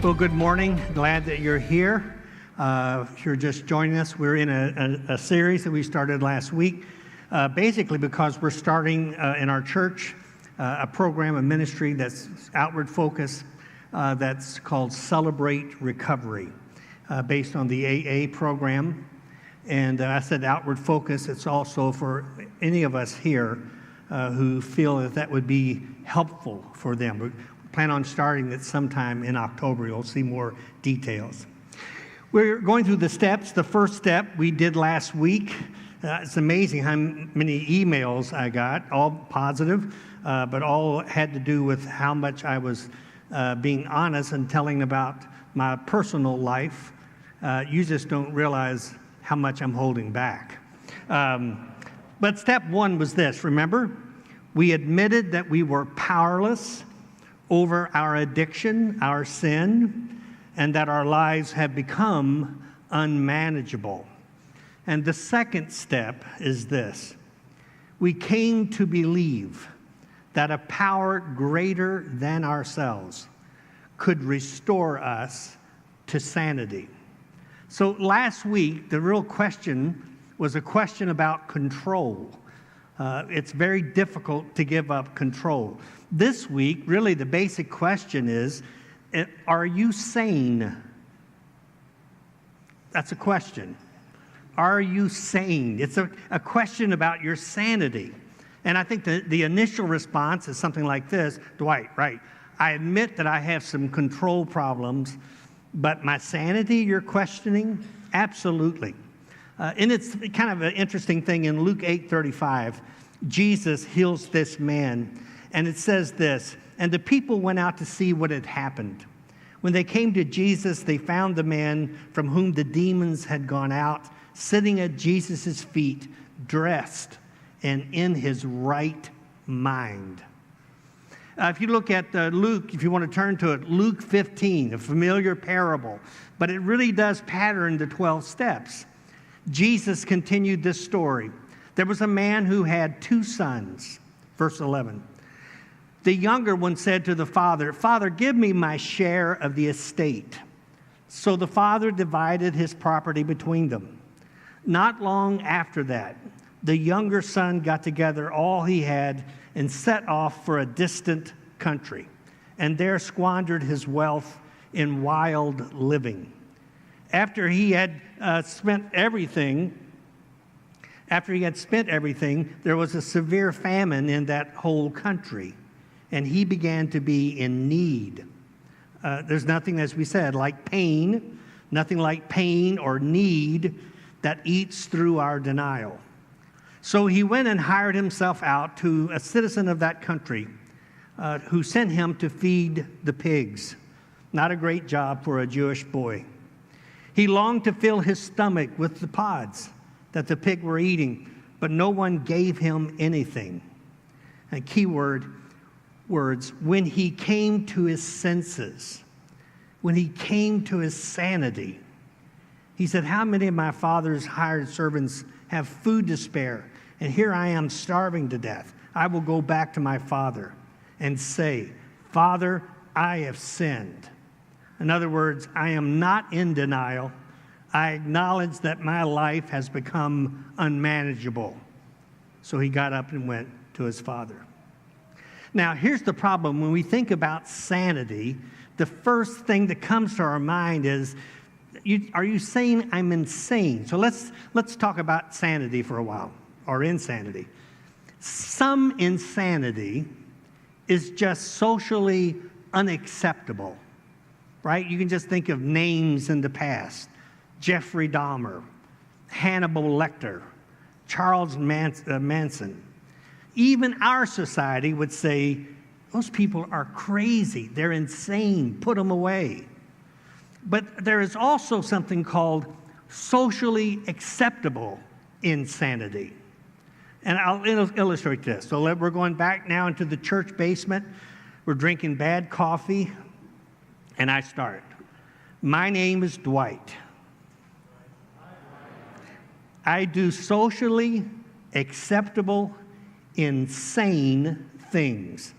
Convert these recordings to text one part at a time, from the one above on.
Well, good morning. Glad that you're here. If you're just joining us, we're in a series that we started last week, basically because we're starting in our church a program, a ministry that's outward focused, that's called Celebrate Recovery, based on the AA program. And I said outward focus. It's also for any of us here who feel that that would be helpful for them. We plan on starting it sometime in October. You'll see more details. We're going through the steps. The first step we did last week. It's amazing how many emails I got, all positive, but all had to do with how much I was being honest and telling about my personal life. You just don't realize how much I'm holding back. But step one was this, remember? We admitted that we were powerless over our addiction, our sin, and that our lives have become unmanageable. And the second step is this. We came to believe that a power greater than ourselves could restore us to sanity. So last week, the real question was a question about control. It's very difficult to give up control. This week, really the basic question is, are you sane? That's a question. Are you sane? It's a question about your sanity. And I think the initial response is something like this. Dwight, right? I admit that I have some control problems, but my sanity you're questioning? Absolutely. And it's kind of an interesting thing in Luke 8:35, Jesus heals this man, and it says this, and the people went out to see what had happened. When they came to Jesus, they found the man from whom the demons had gone out, sitting at Jesus' feet, dressed and in his right mind. If you look at Luke, if you want to turn to it, Luke 15, a familiar parable, but it really does pattern the 12 steps. Jesus continued this story. There was a man who had 2 sons. Verse 11. The younger one said to the father, "Father, give me my share of the estate." So the father divided his property between them. Not long after that, the younger son got together all he had and set off for a distant country, and there squandered his wealth in wild living. After he had spent everything, there was a severe famine in that whole country, and he began to be in need. There's nothing, as we said, like pain, nothing like pain or need that eats through our denial. So he went and hired himself out to a citizen of that country who sent him to feed the pigs. Not a great job for a Jewish boy. He longed to fill his stomach with the pods that the pig were eating, but no one gave him anything. And keyword words, when he came to his senses, when he came to his sanity, he said, "How many of my father's hired servants have food to spare? And here I am starving to death. I will go back to my father and say, 'Father, I have sinned.'" In other words, I am not in denial. I acknowledge that my life has become unmanageable. So he got up and went to his father. Now, here's the problem. When we think about sanity, the first thing that comes to our mind is, are you saying I'm insane? So let's talk about sanity for a while, or insanity. Some insanity is just socially unacceptable. Right? You can just think of names in the past. Jeffrey Dahmer, Hannibal Lecter, Charles Manson. Even our society would say, those people are crazy. They're insane. Put them away. But there is also something called socially acceptable insanity. And I'll illustrate this. So we're going back now into the church basement. We're drinking bad coffee. And I start. My name is Dwight. I do socially acceptable, insane things.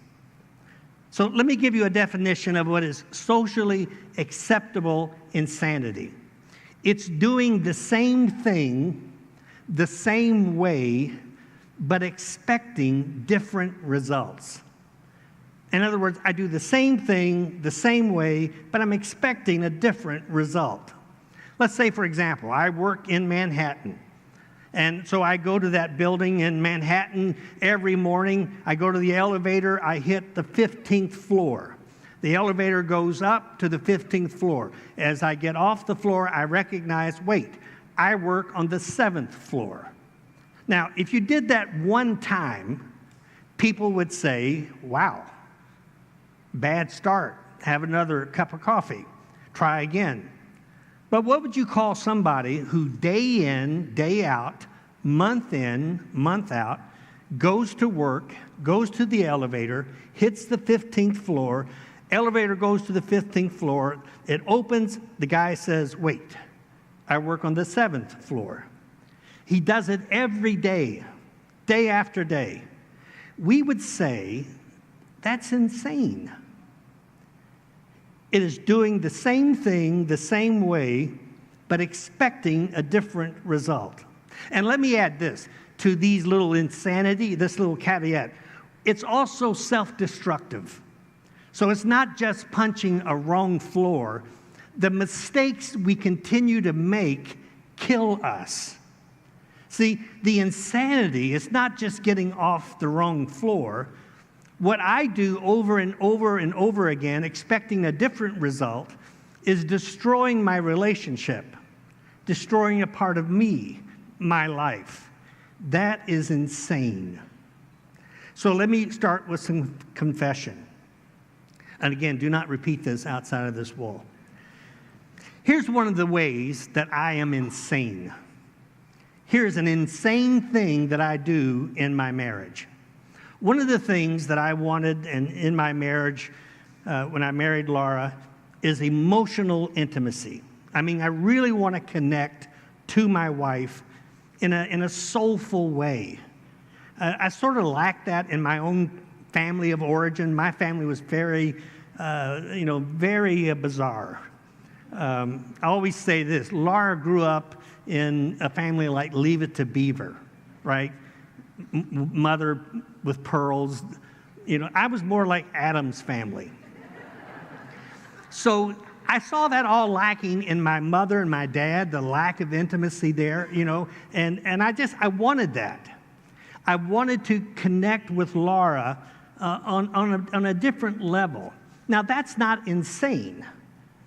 So let me give you a definition of what is socially acceptable insanity. It's doing the same thing the same way, but expecting different results. In other words, I do the same thing the same way, but I'm expecting a different result. Let's say, for example, I work in Manhattan. And so I go to that building in Manhattan every morning. I go to the elevator. I hit the 15th floor. The elevator goes up to the 15th floor. As I get off the floor, I recognize, wait, I work on the 7th floor. Now, if you did that one time, people would say, wow, bad start. Have another cup of coffee. Try again. But what would you call somebody who day in, day out, month in, month out, goes to work, goes to the elevator, hits the 15th floor, elevator goes to the 15th floor, it opens, the guy says, wait, I work on the 7th floor. He does it every day, day after day. We would say, that's insane. It is doing the same thing the same way, but expecting a different result. And let me add this to these little insanity, this little caveat. It's also self-destructive. So it's not just punching a wrong floor. The mistakes we continue to make kill us. See, the insanity is not just getting off the wrong floor. What I do over and over and over again, expecting a different result, is destroying my relationship, destroying a part of me, my life. That is insane. So let me start with some confession. And again, do not repeat this outside of this wall. Here's one of the ways that I am insane. Here's an insane thing that I do in my marriage. One of the things that I wanted in my marriage, when I married Laura, is emotional intimacy. I mean, I really want to connect to my wife in a soulful way. I sort of lacked that in my own family of origin. My family was very, very bizarre. I always say this: Laura grew up in a family like Leave It to Beaver, right? Mother with pearls. I was more like Adam's family. So I saw that all lacking in my mother and my dad, the lack of intimacy there, and I wanted that. I wanted to connect with Laura on a different level. Now, that's not insane.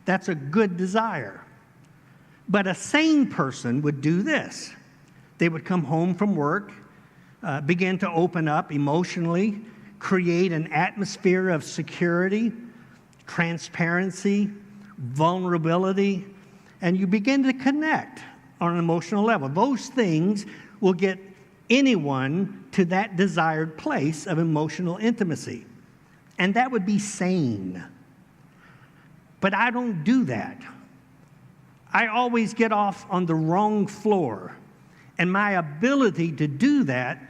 That's a good desire. But a sane person would do this. They would come home from work, begin to open up emotionally, create an atmosphere of security, transparency, vulnerability, and you begin to connect on an emotional level. Those things will get anyone to that desired place of emotional intimacy. And that would be sane. But I don't do that. I always get off on the wrong floor. And my ability to do that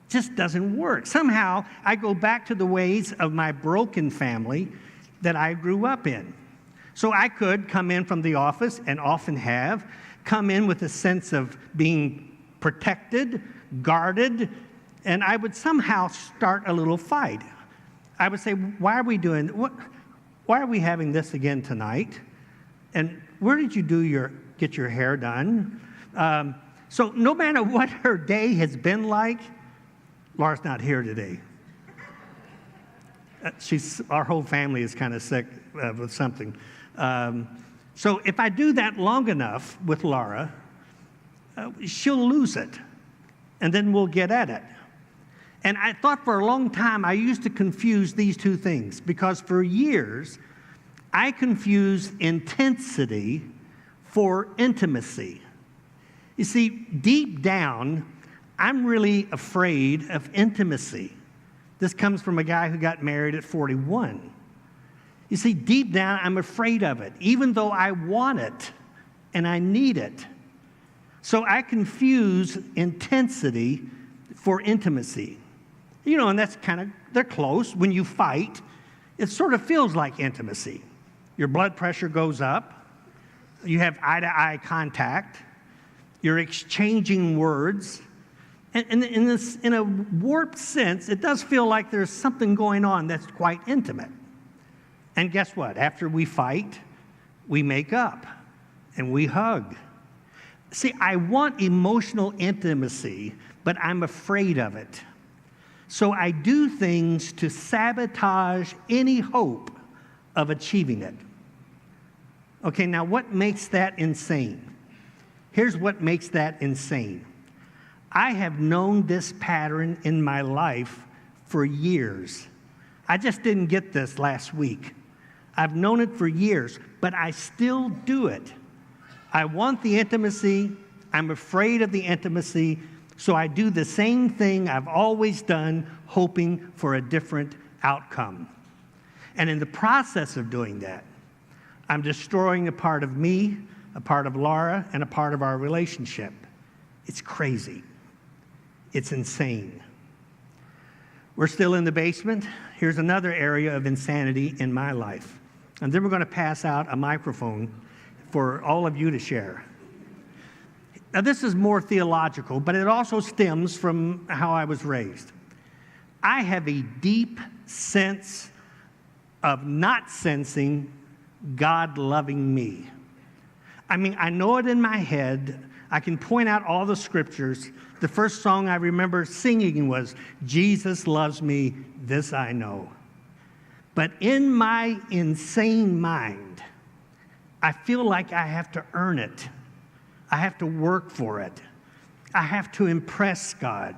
just doesn't work. Somehow, I go back to the ways of my broken family that I grew up in. So I could come in from the office, and often have, come in with a sense of being protected, guarded, and I would somehow start a little fight. I would say, why are we having this again tonight? And where did you get your hair done? So no matter what her day has been like, Laura's not here today. Our whole family is kind of sick with something. So if I do that long enough with Laura, she'll lose it, and then we'll get at it. And I thought for a long time I used to confuse these two things, because for years I confused intensity for intimacy. You see, deep down, I'm really afraid of intimacy. This comes from a guy who got married at 41. You see, deep down, I'm afraid of it, even though I want it and I need it. So I confuse intensity for intimacy. And that's they're close. When you fight, It sort of feels like intimacy. Your blood pressure goes up. You have eye-to-eye contact. You're exchanging words. And in a warped sense, it does feel like there's something going on that's quite intimate. And guess what? After we fight, we make up and we hug. See, I want emotional intimacy, but I'm afraid of it. So I do things to sabotage any hope of achieving it. Okay, now what makes that insane? Here's what makes that insane. I have known this pattern in my life for years. I just didn't get this last week. I've known it for years, but I still do it. I want the intimacy. I'm afraid of the intimacy. So I do the same thing I've always done, hoping for a different outcome. And in the process of doing that, I'm destroying a part of me, a part of Laura, and a part of our relationship. It's crazy. It's insane. We're still in the basement. Here's another area of insanity in my life. And then we're going to pass out a microphone for all of you to share. Now, this is more theological, but it also stems from how I was raised. I have a deep sense of not sensing God loving me. I mean, I know it in my head. I can point out all the scriptures. The first song I remember singing was, "Jesus loves me, this I know." But in my insane mind, I feel like I have to earn it. I have to work for it. I have to impress God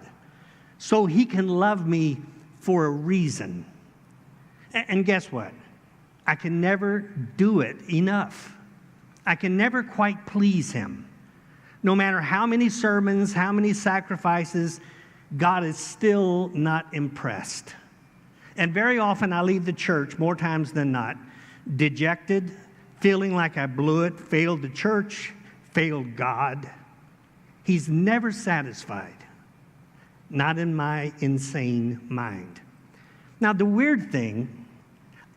so He can love me for a reason. And guess what? I can never do it enough. I can never quite please Him. No matter how many sermons, how many sacrifices, God is still not impressed. And very often I leave the church, more times than not, dejected, feeling like I blew it, failed the church, failed God. He's never satisfied, not in my insane mind. Now, the weird thing,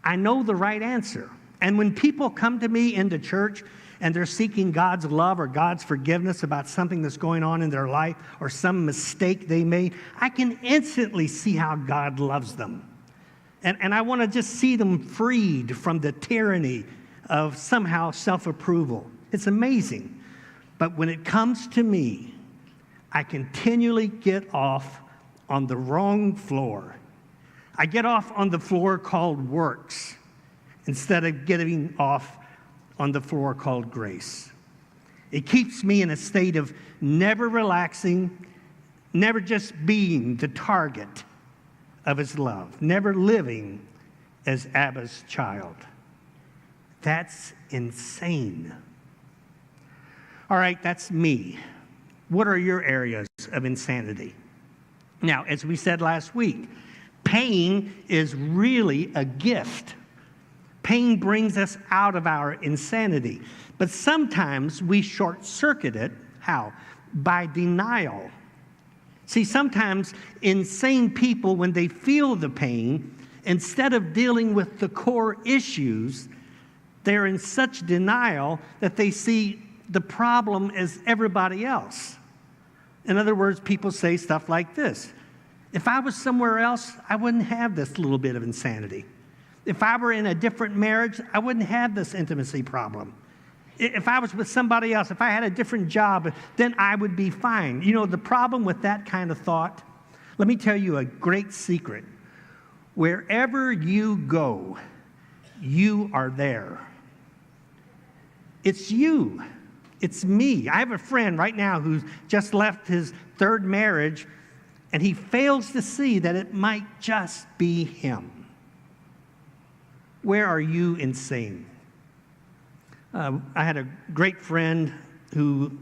I know the right answer. And when people come to me into church and they're seeking God's love or God's forgiveness about something that's going on in their life or some mistake they made, I can instantly see how God loves them. And I want to just see them freed from the tyranny of somehow self-approval. It's amazing. But when it comes to me, I continually get off on the wrong floor. I get off on the floor called works instead of getting off on the floor called grace. It keeps me in a state of never relaxing, never just being the target of His love, never living as Abba's child. That's insane. All right, that's me. What are your areas of insanity? Now, as we said last week, pain is really a gift. Pain brings us out of our insanity. But sometimes we short-circuit it. How? By denial. See, sometimes insane people, when they feel the pain, instead of dealing with the core issues, they're in such denial that they see the problem as everybody else. In other words, people say stuff like this: if I was somewhere else, I wouldn't have this little bit of insanity. If I were in a different marriage, I wouldn't have this intimacy problem. If I was with somebody else, if I had a different job, then I would be fine. You know, the problem with that kind of thought, let me tell you a great secret. Wherever you go, you are there. It's you. It's me. I have a friend right now who's just left his third marriage, and he fails to see that it might just be him. Where are you insane? I had a great friend who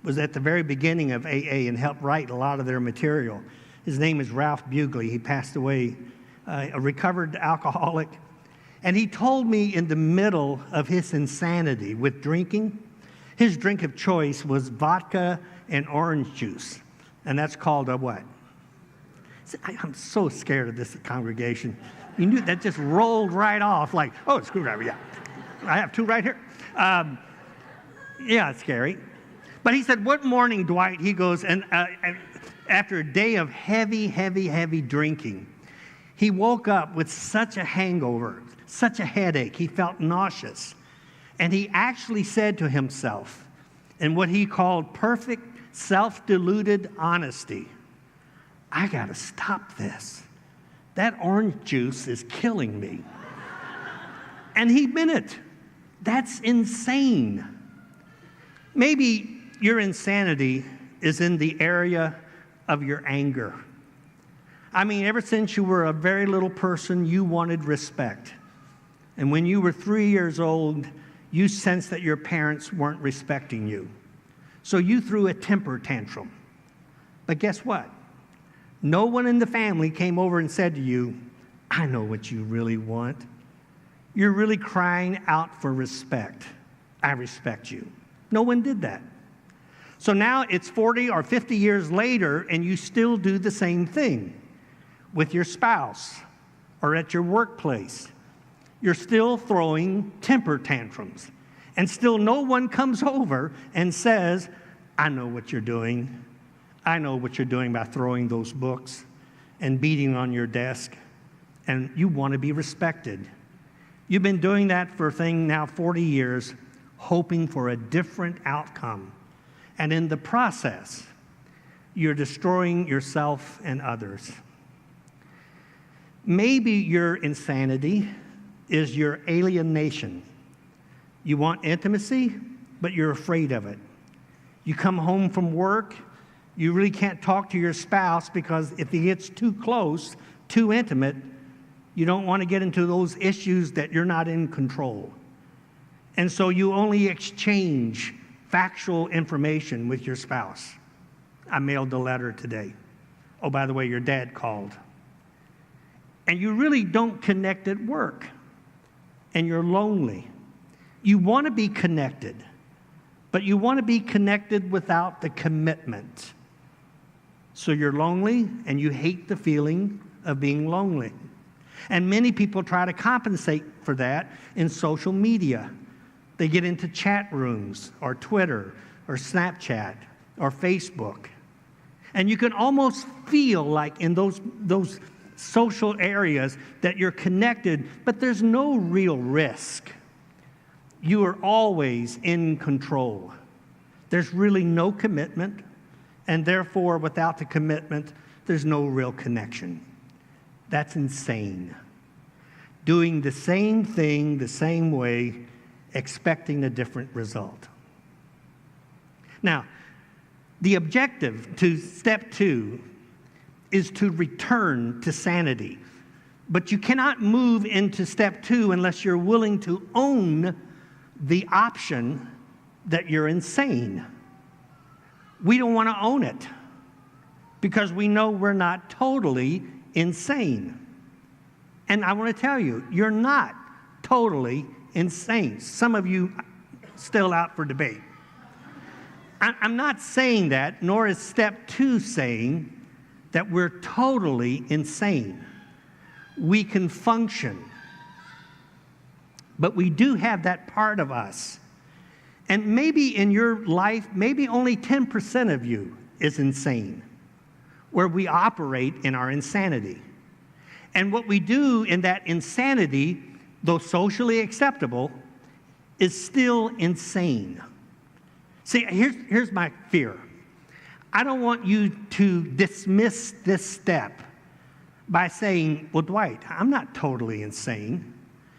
was at the very beginning of AA and helped write a lot of their material. His name is Ralph Bugley. He passed away, a recovered alcoholic. And he told me in the middle of his insanity with drinking, his drink of choice was vodka and orange juice. And that's called a what? I'm so scared of this congregation. You knew that just rolled right off like, oh, a screwdriver, yeah. I have two right here. Yeah, it's scary. But he said, one morning, Dwight, he goes, and after a day of heavy drinking, he woke up with such a hangover, such a headache. He felt nauseous. And he actually said to himself, in what he called perfect self-deluded honesty, I got to stop this. That orange juice is killing me. And he meant it. That's insane. Maybe your insanity is in the area of your anger. I mean, ever since you were a very little person, you wanted respect. And when you were 3 years old, you sensed that your parents weren't respecting you. So you threw a temper tantrum. But guess what? No one in the family came over and said to you, I know what you really want. You're really crying out for respect. I respect you. No one did that. So now it's 40 or 50 years later, and you still do the same thing with your spouse or at your workplace. You're still throwing temper tantrums. And still no one comes over and says, I know what you're doing. I know what you're doing by throwing those books and beating on your desk. And you want to be respected. You've been doing that for now 40 years, hoping for a different outcome. And in the process, you're destroying yourself and others. Maybe your insanity is your alienation. You want intimacy, but you're afraid of it. You come home from work, you really can't talk to your spouse because if it gets too close, too intimate, you don't want to get into those issues that you're not in control. And so you only exchange factual information with your spouse. I mailed a letter today. Oh, by the way, your dad called. And you really don't connect at work. And you're lonely. You want to be connected, but you want to be connected without the commitment. So you're lonely and you hate the feeling of being lonely. And many people try to compensate for that in social media. They get into chat rooms or Twitter or Snapchat or Facebook. And you can almost feel like in those social areas that you're connected, but there's no real risk. You are always in control. There's really no commitment, and therefore, without the commitment, there's no real connection. That's insane. Doing the same thing the same way, expecting a different result. Now, the objective to step 2 is to return to sanity. But you cannot move into step 2 unless you're willing to own the option that you're insane. We don't want to own it because we know we're not totally insane. And I want to tell you, you're not totally insane. Some of you still out for debate. I'm not saying that, nor is step 2 saying that we're totally insane. We can function. But we do have that part of us. And maybe in your life, maybe only 10% of you is insane, where we operate in our insanity. And what we do in that insanity, though socially acceptable, is still insane. See, here's my fear. I don't want you to dismiss this step by saying, well, Dwight, I'm not totally insane.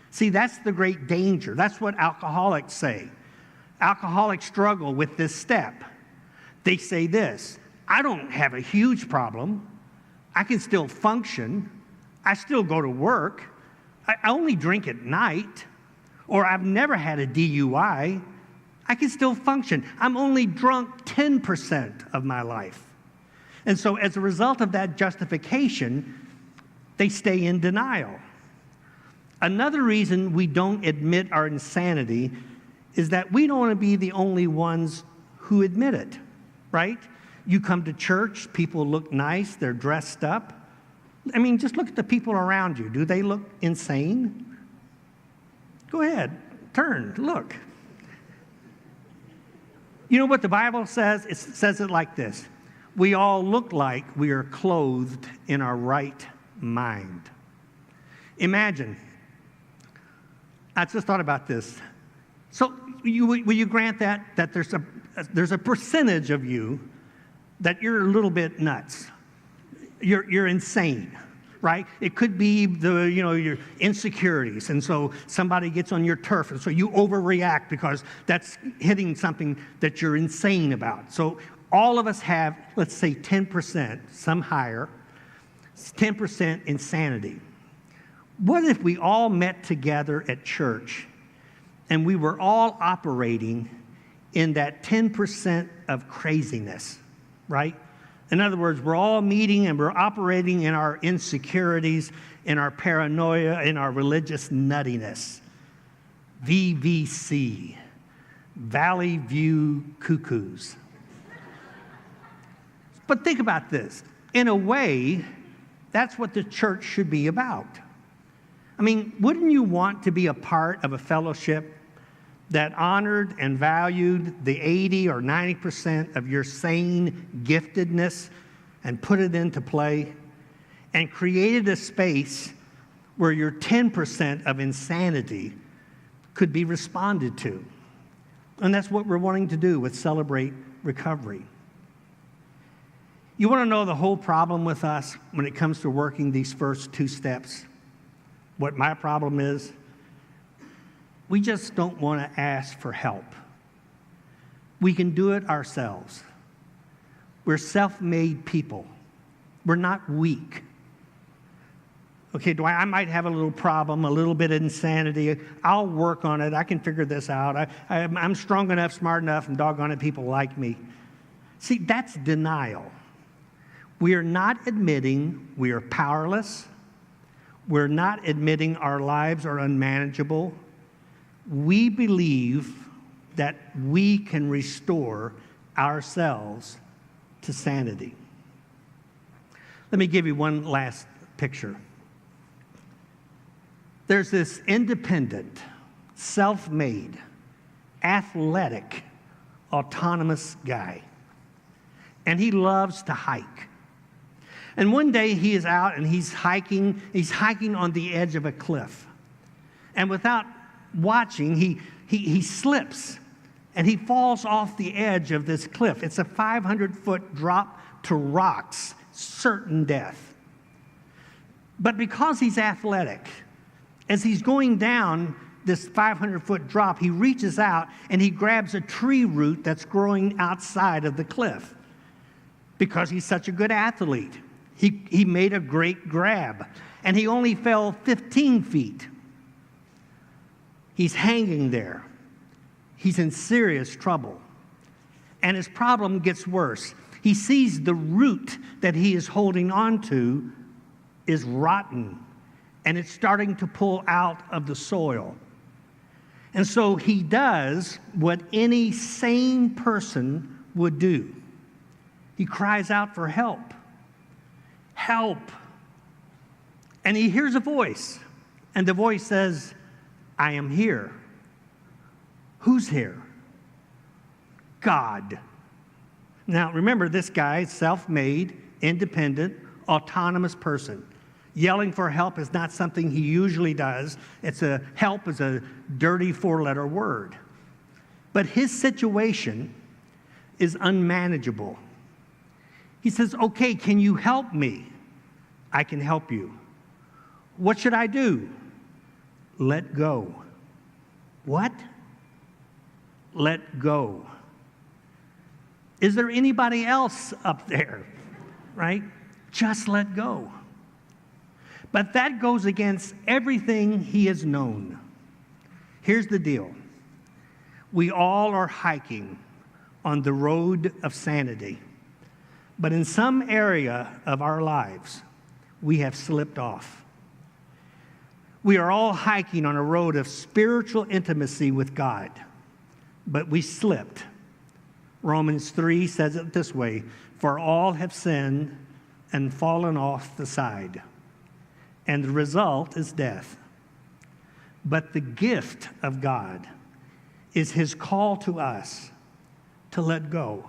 See, that's the great danger. That's what alcoholics say. Alcoholics struggle with this step. They say this, I don't have a huge problem. I can still function. I still go to work. I only drink at night. Or I've never had a DUI. I can still function. I'm only drunk 10% of my life. And so as a result of that justification, they stay in denial. Another reason we don't admit our insanity is that we don't want to be the only ones who admit it, right? You come to church, people look nice, they're dressed up, I mean, just look at the people around you. Do they look insane? Go ahead, turn, look. You know what the Bible says? It says it like this. We all look like we are clothed in our right mind. Imagine. I just thought about this. So will you grant that there's a percentage of you that you're a little bit nuts? You're insane, right? It could be your insecurities, and so somebody gets on your turf, and so you overreact because that's hitting something that you're insane about. So all of us have, let's say 10%, some higher, 10% insanity. What if we all met together at church and we were all operating in that 10% of craziness, right? In other words, we're all meeting and we're operating in our insecurities, in our paranoia, in our religious nuttiness. VVC, Valley View Cuckoos. But think about this. In a way, that's what the church should be about. I mean, wouldn't you want to be a part of a fellowship that honored and valued the 80 or 90% of your sane giftedness and put it into play, and created a space where your 10% of insanity could be responded to? And that's what we're wanting to do with Celebrate Recovery. You want to know the whole problem with us when it comes to working these first two steps? What my problem is? We just don't want to ask for help. We can do it ourselves. We're self-made people. We're not weak. Okay, I might have a little problem, a little bit of insanity. I'll work on it. I can figure this out. I'm strong enough, smart enough, and doggone it, people like me. See, that's denial. We are not admitting we are powerless. We're not admitting our lives are unmanageable. We believe that we can restore ourselves to sanity. Let me give you one last picture. There's this independent, self-made, athletic, autonomous guy, and he loves to hike. And one day he is out and he's hiking on the edge of a cliff. And without watching, he slips and he falls off the edge of this cliff. It's a 500-foot drop to rocks, certain death. But because he's athletic, as he's going down this 500-foot drop, he reaches out and he grabs a tree root that's growing outside of the cliff. Because he's such a good athlete, he made a great grab, and he only fell 15 feet. He's hanging there. He's in serious trouble. And his problem gets worse. He sees the root that he is holding on to is rotten, and it's starting to pull out of the soil. And so he does what any sane person would do. He cries out for help. Help. And he hears a voice, and the voice says, I am here. Who's here? God. Now, remember, this guy, self-made, independent, autonomous person. Yelling for help is not something he usually does. Help is a dirty four-letter word. But his situation is unmanageable. He says, okay, can you help me? I can help you. What should I do? Let go. What? Let go. Is there anybody else up there? Right? Just let go. But that goes against everything he has known. Here's the deal. We all are hiking on the road of sanity. But in some area of our lives, we have slipped off. We are all hiking on a road of spiritual intimacy with God, but we slipped. Romans 3 says it this way, for all have sinned and fallen off the side. and the result is death. But the gift of God is his call to us to let go,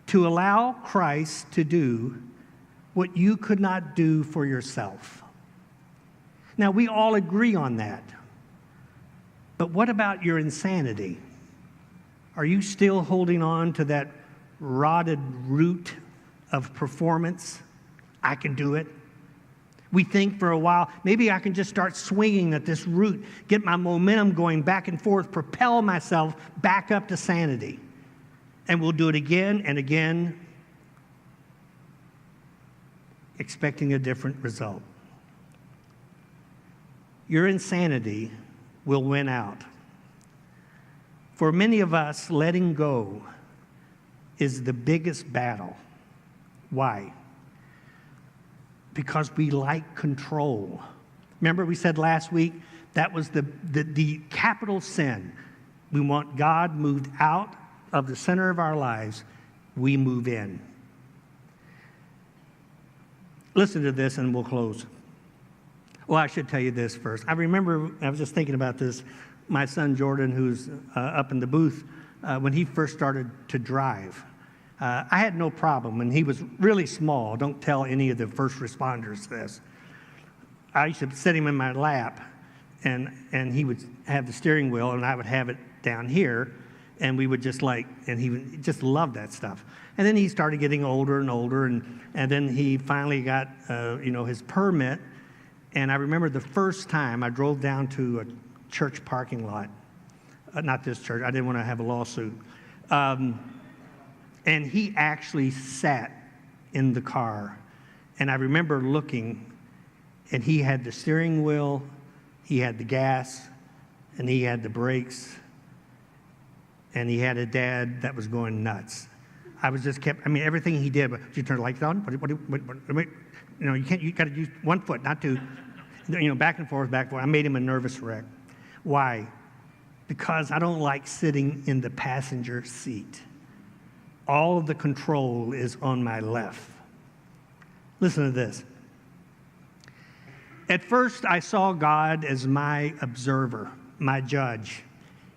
to allow Christ to do what you could not do for yourself. Now, we all agree on that. But what about your insanity? Are you still holding on to that rotted root of performance? I can do it. We think for a while, maybe I can just start swinging at this root, get my momentum going back and forth, propel myself back up to sanity. And we'll do it again and again, expecting a different result. Your insanity will win out. For many of us, letting go is the biggest battle. Why? Because we like control. Remember we said last week that was the capital sin. We want God moved out of the center of our lives. We move in. Listen to this and we'll close. Well, I should tell you this first. I remember, I was just thinking about this, my son Jordan, who's up in the booth, when he first started to drive. I had no problem when he was really small. Don't tell any of the first responders this. I used to sit him in my lap, and he would have the steering wheel, and I would have it down here, and we would just and he just loved that stuff. And then he started getting older and older, and then he finally got, his permit. And I remember the first time I drove down to a church parking lot. Not this church. I didn't want to have a lawsuit. And he actually sat in the car. And I remember looking, and he had the steering wheel, he had the gas, and he had the brakes, and he had a dad that was going nuts. I was just everything he did, but you turn the lights on? You got to use one foot, not two. Back and forth, back and forth. I made him a nervous wreck. Why? Because I don't like sitting in the passenger seat. All of the control is on my left. Listen to this. At first, I saw God as my observer, my judge,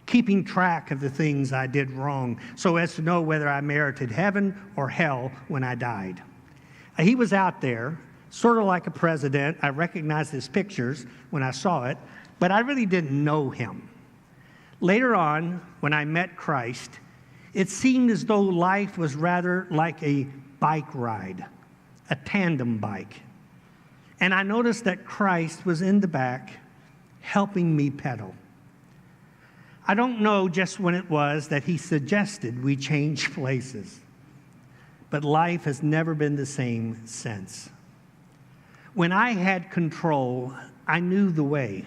keeping track of the things I did wrong so as to know whether I merited heaven or hell when I died. He was out there, sort of like a president. I recognized his pictures when I saw it, but I really didn't know him. Later on, when I met Christ, it seemed as though life was rather like a bike ride, a tandem bike. And I noticed that Christ was in the back helping me pedal. I don't know just when it was that he suggested we change places, but life has never been the same since. When I had control, I knew the way.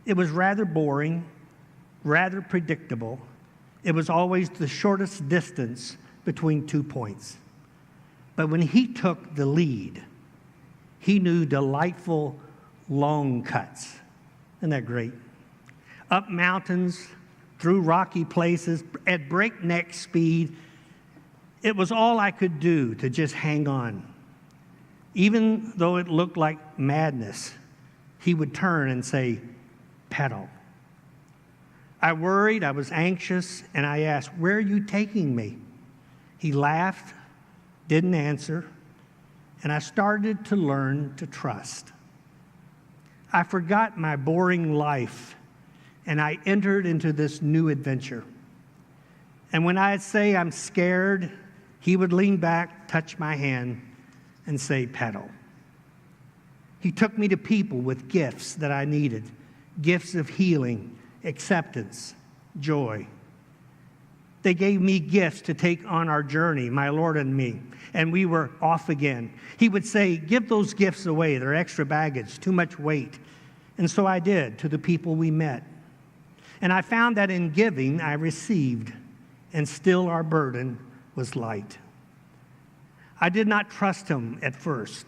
It was rather boring, rather predictable. It was always the shortest distance between 2 points. But when he took the lead, he knew delightful long cuts. Isn't that great? Up mountains, through rocky places, at breakneck speed. It was all I could do to just hang on. Even though it looked like madness, he would turn and say, pedal. I worried, I was anxious, and I asked, where are you taking me? He laughed, didn't answer, and I started to learn to trust. I forgot my boring life, and I entered into this new adventure. And when I'd say I'm scared, he would lean back, touch my hand, and say, pedal. He took me to people with gifts that I needed, gifts of healing, acceptance, joy. They gave me gifts to take on our journey, my Lord and me, and we were off again. He would say, give those gifts away. They're extra baggage, too much weight. And so I did to the people we met. And I found that in giving, I received, and still our burden was light. I did not trust him at first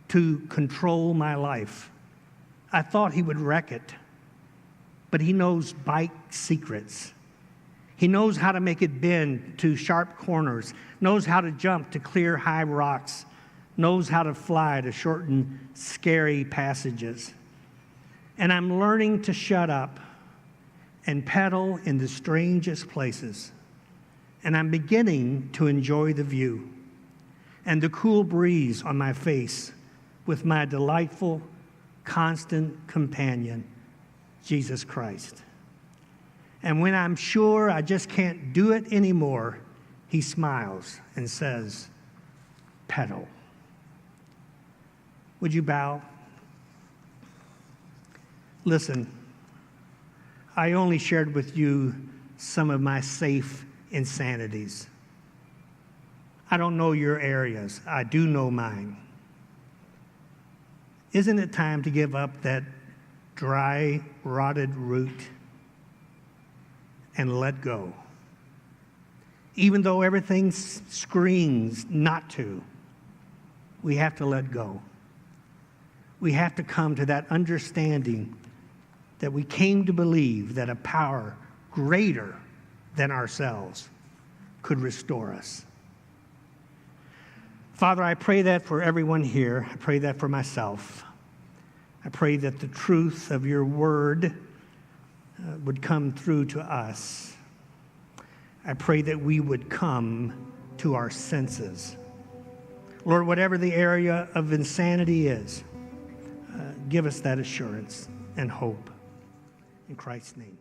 to control my life. I thought he would wreck it. But he knows bike secrets. He knows how to make it bend to sharp corners, knows how to jump to clear high rocks, knows how to fly to shorten scary passages. And I'm learning to shut up and pedal in the strangest places. And I'm beginning to enjoy the view and the cool breeze on my face with my delightful, constant companion, Jesus Christ. And when I'm sure I just can't do it anymore, he smiles and says, pedal. Would you bow? Listen, I only shared with you some of my safe insanities. I don't know your areas. I do know mine. Isn't it time to give up that dry, rotted root and let go? Even though everything screams not to, we have to let go. We have to come to that understanding that we came to believe that a power greater than ourselves could restore us. Father, I pray that for everyone here. I pray that for myself. I pray that the truth of your word would come through to us. I pray that we would come to our senses. Lord, whatever the area of insanity is, give us that assurance and hope. In Christ's name.